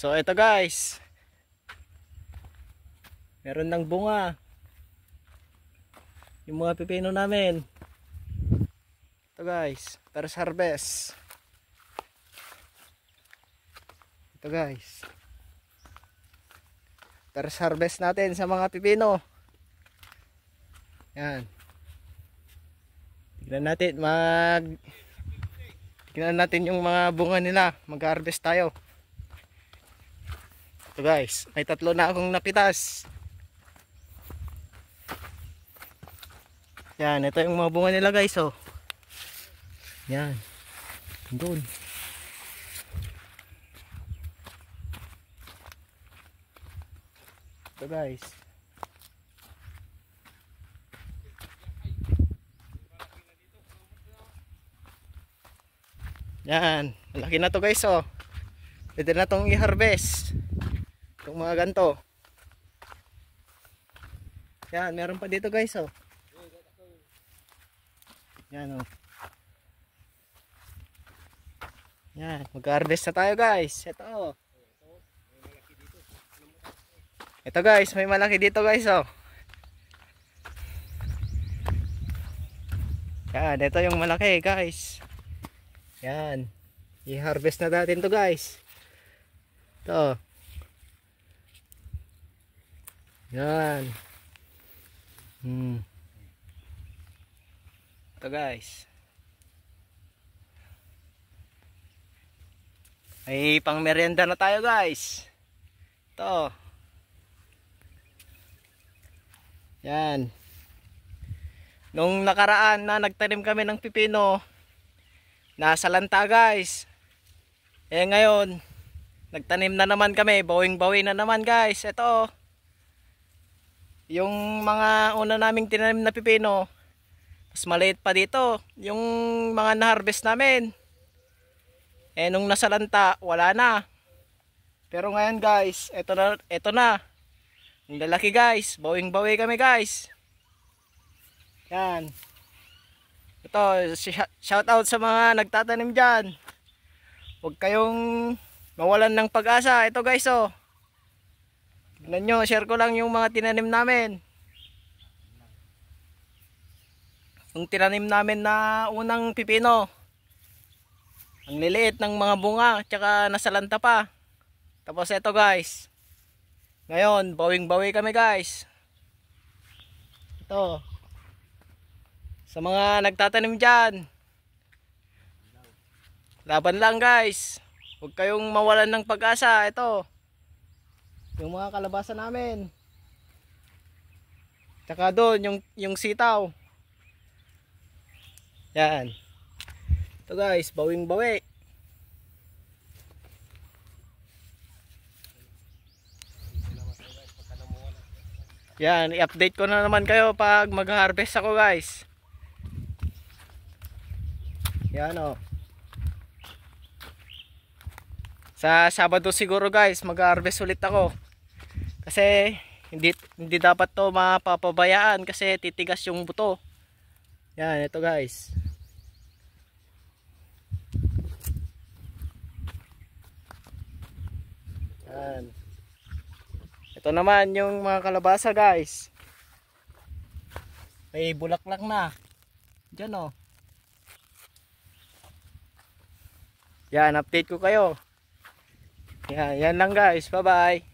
So ito guys, meron ng bunga yung mga pipino namin. Ito guys, first harvest. Ito guys, first harvest natin sa mga pipino. Yan. Tignan natin yung mga bunga nila. Mag-harvest tayo. Ito guys, may 3 na akong napitas. Yan, ito yung mga bunga nila guys, oh. Yan. Doon. Ito guys. Yan, malaki na to guys, oh. Pwede na tong i-harvest. Itong mga ganto. Yan, meron pa dito guys, oh. Yan, oh. Yan, mag-harvest na tayo guys. Ito, oh. Ito guys, may malaki dito guys, oh. Yan, ito yung malaki guys. Yan, i-harvest na natin to guys. Ito. Yan. Ito guys. Ay pang merienda na tayo guys. Ito. Yan. Nung nakaraan na nagtanim kami ng pipino, nasa lanta guys. Eh ngayon, nagtanim na naman kami, bawing-bawi na naman guys. Ito. Yung mga una naming tinanim na pipino, mas maliit pa dito. Yung mga na-harvest namin. Eh nung nasa lanta, wala na. Pero ngayon guys, ito na. Ang lalaki guys, bawing-bawi kami guys. Yan. Ito, shout out sa mga nagtatanim dyan. Huwag kayong mawalan ng pag-asa. Ito guys, oh. Tignan nyo, share ko lang yung mga tinanim namin. Yung tinanim namin na unang pipino. Ang liliit ng mga bunga, tsaka nasalanta pa. Tapos ito guys. Ngayon, bawing-bawi kami guys. Ito. Sa mga nagtatanim dyan, laban lang guys. Huwag kayong mawalan ng pag-asa. Ito, yung mga kalabasa namin. Tsaka doon, yung sitaw. Yan. Ito guys, bawing-bawi. Yan, i-update ko na naman kayo pag mag-harvest ako guys. Yan, oh. Sa Sabado siguro guys, mag-harvest ulit ako. Kasi hindi dapat to mapapabayaan kasi titigas yung buto. Yan, ito guys. Yan. Ito naman yung mga kalabasa guys. May bulaklak na. Diyan, oh. Yan, update ko kayo. Yan lang guys. Bye bye.